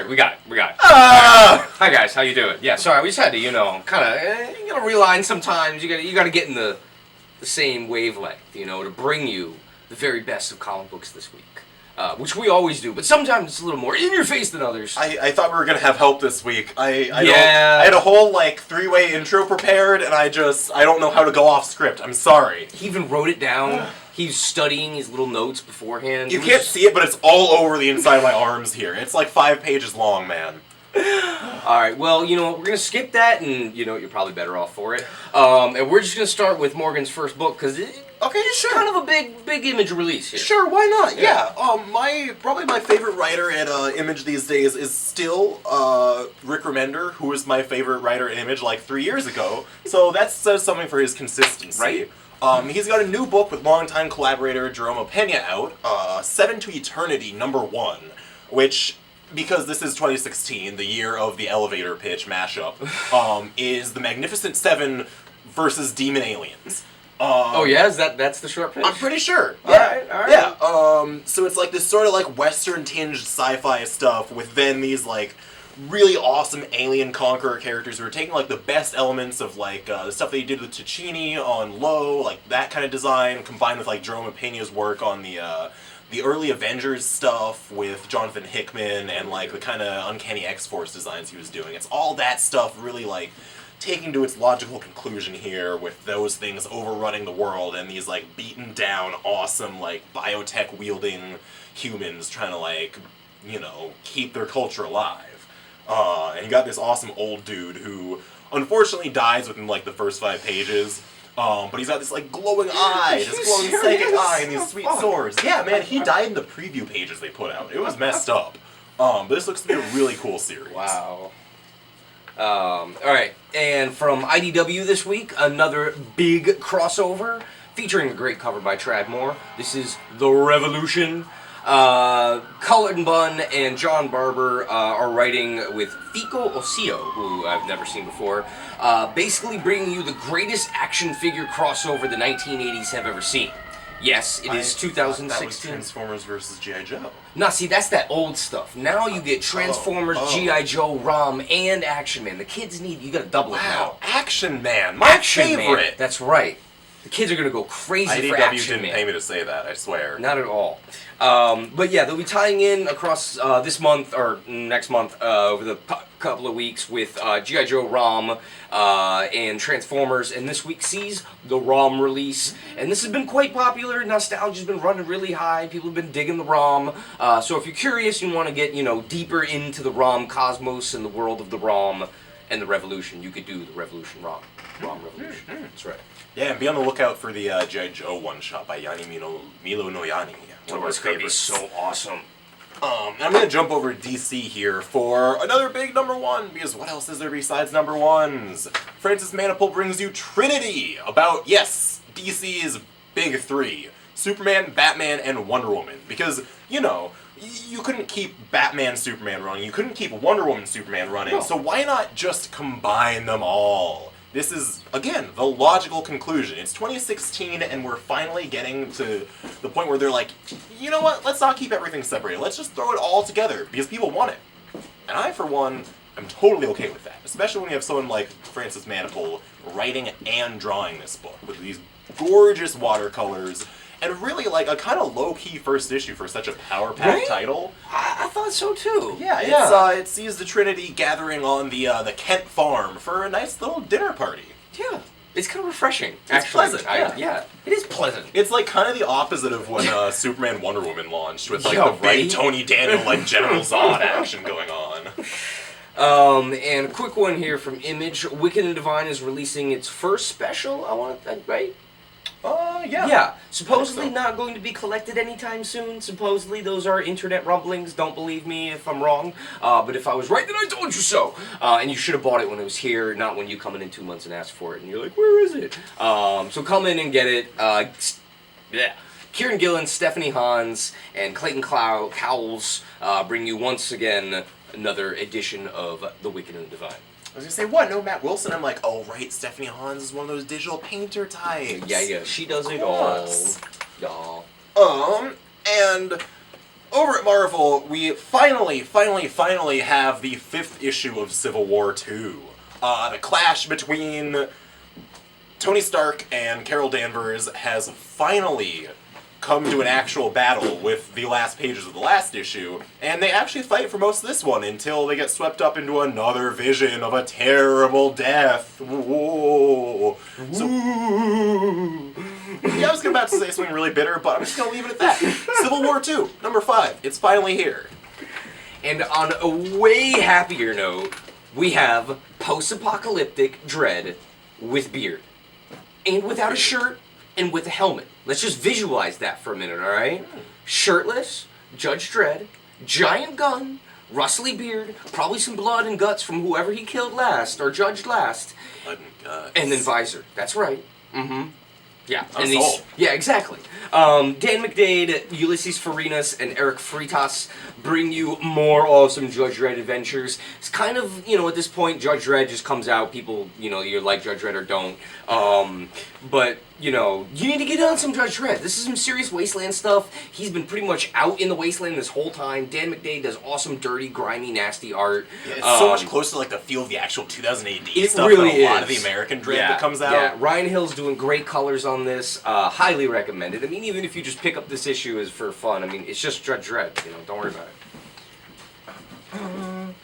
right, we got it. Hi guys, how you doing? Yeah, sorry, we just had to, kind of, you gotta realign sometimes. You gotta get in the same wavelength, to bring you the very best of comic books this week. Which we always do, but sometimes it's a little more in your face than others. I thought we were gonna have help this week. I had a whole three-way intro prepared, and I don't know how to go off script. I'm sorry. He even wrote it down. He's studying his little notes beforehand. You can't see it, but it's all over the inside of my arms here. It's 5 pages long, man. Alright, well, you know what, we're going to skip that, and you're probably better off for it. And we're just going to start with Morgan's first book, because it's kind of a big Image release here. Sure, why not? Yeah. Probably my favorite writer at Image these days is still Rick Remender, who was my favorite writer at Image 3 years ago. So that says something for his consistency. Right. He's got a new book with longtime collaborator Jerome Pena out, 7 to Eternity, #1, which, because this is 2016, the year of the elevator pitch mashup, is the Magnificent Seven versus Demon Aliens. That's the short pitch? I'm pretty sure. Alright. Yeah, so it's this sort of Western-tinged sci-fi stuff with then these really awesome alien conqueror characters who are taking the best elements of the stuff they did with Ticini on Low, that kind of design, combined with Jerome Pena's work on the early Avengers stuff with Jonathan Hickman and the kind of Uncanny X-Force designs he was doing. It's all that stuff really taking to its logical conclusion here, with those things overrunning the world and these beaten down awesome biotech wielding humans trying to keep their culture alive. And you got this awesome old dude who unfortunately dies within the first 5 pages. But he's got this glowing eye, this glowing psychic eye, and these sweet swords. Yeah, man, he died in the preview pages they put out. It was messed up. But this looks to be a really cool series. Wow. Alright, and from IDW this week, another big crossover featuring a great cover by Tradd Moore. This is The Revolution. Cullen Bunn and John Barber are writing with Fico Osio, who I've never seen before, basically bringing you the greatest action figure crossover the 1980s have ever seen. Yes, it is 2016. That was Transformers versus G.I. Joe. No, see, that's that old stuff. Now you get Transformers, G.I. Joe, ROM, and Action Man. The kids you gotta double it now. Wow, Action Man, my favorite! Man. That's right. The kids are going to go crazy for Action IDW didn't pay me to say that, I swear. Not at all. But yeah, they'll be tying in across this month, or next month, over the couple of weeks with G.I. Joe ROM and Transformers, and this week sees the ROM release. And this has been quite popular. Nostalgia's been running really high. People have been digging the ROM. So if you're curious and want to get, deeper into the ROM cosmos and the world of the ROM and the Revolution, you could do the Revolution ROM. ROM Revolution. That's right. Yeah, and be on the lookout for the G.I. Joe one-shot by Yanni Milo Noyani. One of our It's going to be favorites. so awesome. And I'm going to jump over to DC here for another big #1, because what else is there besides #1s? Francis Manapul brings you Trinity, about, yes, DC's big 3. Superman, Batman, and Wonder Woman. Because, you couldn't keep Batman, Superman running, you couldn't keep Wonder Woman, Superman running, so why not just combine them all? This is, again, the logical conclusion. It's 2016, and we're finally getting to the point where they're you know what, let's not keep everything separated. Let's just throw it all together, because people want it. And I, for one, am totally okay with that. Especially when you have someone like Francis Manapul writing and drawing this book, with these gorgeous watercolors, and really a kind of low-key first issue for such a power-packed title. I thought so too. Yeah, it sees the Trinity gathering on the Kent farm for a nice little dinner party. Yeah, it's kind of refreshing. It's pleasant. Yeah, it is pleasant. It's kind of the opposite of when Superman Wonder Woman launched, with Yeah, the big Tony Daniel General Zod action going on. And a quick one here from Image. Wicked and Divine is releasing its first special. Right? Yeah. Yeah. Supposedly not going to be collected anytime soon. Supposedly those are internet rumblings. Don't believe me if I'm wrong. But if I was right, then I told you so. And you should have bought it when it was here, not when you come in 2 months and ask for it. And you're like, where is it? So come in and get it. Kieran Gillen, Stephanie Hans, and Clayton Cowles bring you once again another edition of The Wicked and the Divine. I was gonna say, what? No Matt Wilson? I'm like, oh right, Stephanie Hans is one of those digital painter types. Yeah, she does it all. Y'all. And over at Marvel, we finally have the 5th issue of Civil War II. The clash between Tony Stark and Carol Danvers has finally come to an actual battle with the last pages of the last issue, and they actually fight for most of this one until they get swept up into another vision of a terrible death. Whoa. So, yeah, I was about to say something really bitter, but I'm just going to leave it at that. Civil War II, number 5. It's finally here. And on a way happier note, we have post-apocalyptic Dredd with beard. And without a shirt, and with a helmet. Let's just visualize that for a minute, alright? Shirtless, Judge Dredd, giant gun, rustly beard, probably some blood and guts from whoever he killed last, or judged last. Blood and guts. And then visor. That's right. Mm-hmm. Yeah. I'm and sold. Yeah, exactly. Dan McDade, Ulysses Farinas, and Eric Freitas bring you more awesome Judge Dredd adventures. It's kind of, at this point, Judge Dredd just comes out. People, you like Judge Dredd or don't. But, you need to get on some Judge Dredd. This is some serious Wasteland stuff. He's been pretty much out in the Wasteland this whole time. Dan McDade does awesome, dirty, grimy, nasty art. Yeah, it's so much closer to like the feel of the actual 2000 AD it stuff really than a lot is. of the American Dredd that comes out. Yeah, Ryan Hill's doing great colors on this. Highly recommended. I mean, even if you just pick up this issue as for fun, I mean, it's just Judge Dredd. Don't worry about it.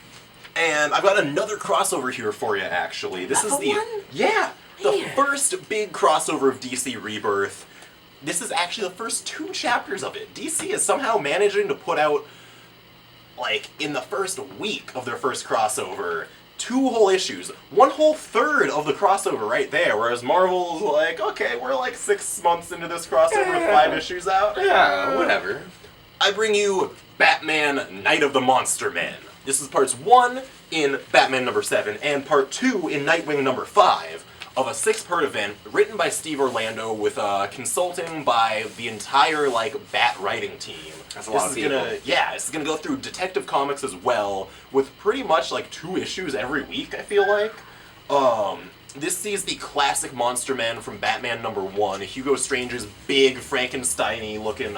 And I've got another crossover here for you, actually. This is Another the one? the first big crossover of DC Rebirth. This is actually the first 2 chapters of it. DC is somehow managing to put out, like, in the first week of their first crossover, 2 whole issues. 1 whole third of the crossover right there, whereas Marvel's like, okay, we're like 6 months into this crossover with 5 issues out. Yeah, whatever. I bring you Batman Night of the Monster Men. This is parts 1 in Batman number 7 and part 2 in Nightwing number 5 of a 6-part event written by Steve Orlando with consulting by the entire Bat writing team. That's a lot of people. This is gonna go through Detective Comics as well with pretty much 2 issues every week, I feel like. This sees the classic Monster Men from Batman number 1, Hugo Strange's big Frankenstein-y looking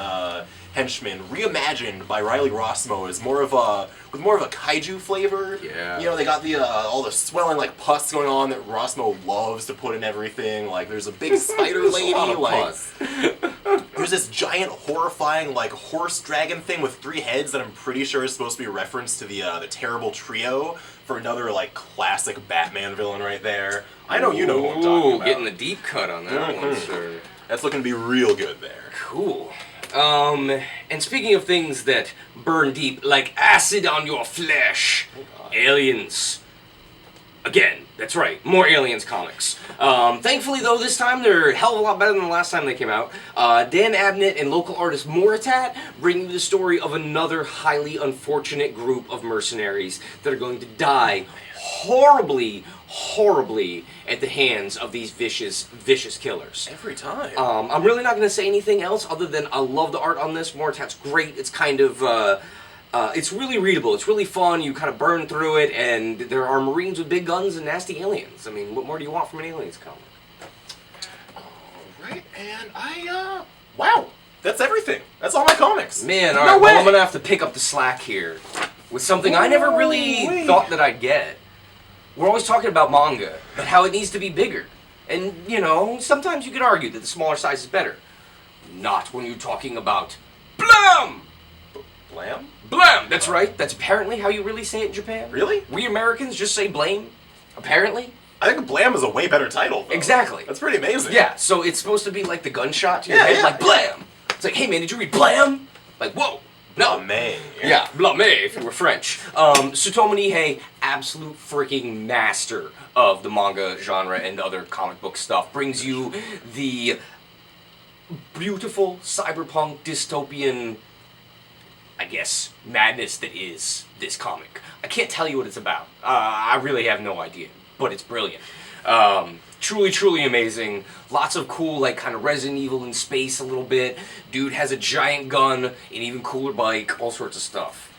henchman, reimagined by Riley Rossmo as more of a kaiju flavor. Yeah. They got the all the swelling pus going on that Rossmo loves to put in everything. There's a big spider lady. There's this giant, horrifying horse dragon thing with 3 heads that I'm pretty sure is supposed to be a reference to the Terrible Trio for another classic Batman villain right there. I know you know who I'm talking about. Getting the deep cut on that one, sir. That's looking to be real good there. Cool. And speaking of things that burn deep like acid on your flesh, aliens. Again, that's right, more Aliens comics. Thankfully, though, this time they're a hell of a lot better than the last time they came out. Dan Abnett and local artist Moritat bring you the story of another highly unfortunate group of mercenaries that are going to die horribly at the hands of these vicious killers. Every time. I'm really not going to say anything else other than I love the art on this. Moritat's great. It's kind of... it's really readable. It's really fun. You kind of burn through it, and there are Marines with big guns and nasty aliens. I mean, what more do you want from an Aliens comic? Alright, and wow. That's everything. That's all my comics. Man, alright, well, I'm going to have to pick up the slack here with something I never really thought that I'd get. We're always talking about manga, but how it needs to be bigger. And, sometimes you could argue that the smaller size is better. Not when you're talking about BLAM! Blam? Blam! That's right. That's apparently how you really say it in Japan. Really? We Americans just say blame. Apparently. I think Blam is a way better title, though. Exactly. That's pretty amazing. Yeah, so it's supposed to be like the gunshot to your head, like blam! It's like, hey man, did you read blam? Like, whoa! No. Blame. Yeah, blame if you were French. Tsutomu Nihei, absolute freaking master of the manga genre and other comic book stuff, brings you the beautiful cyberpunk dystopian, I guess, madness that is this comic. I can't tell you what it's about. I really have no idea, but it's brilliant. Truly amazing. Lots of cool, kind of Resident Evil in space a little bit. Dude has a giant gun, an even cooler bike, all sorts of stuff.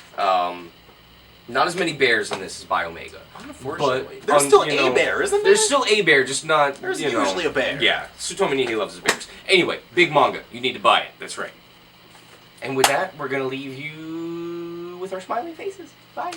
Not as many bears in this as Biomega. Unfortunately. There's still a bear, isn't there? There's still a bear, just not, There's usually a bear. Yeah, Tsutomu Nihei loves his bears. Anyway, big manga. You need to buy it. That's right. And with that, we're going to leave you with our smiling faces. Bye.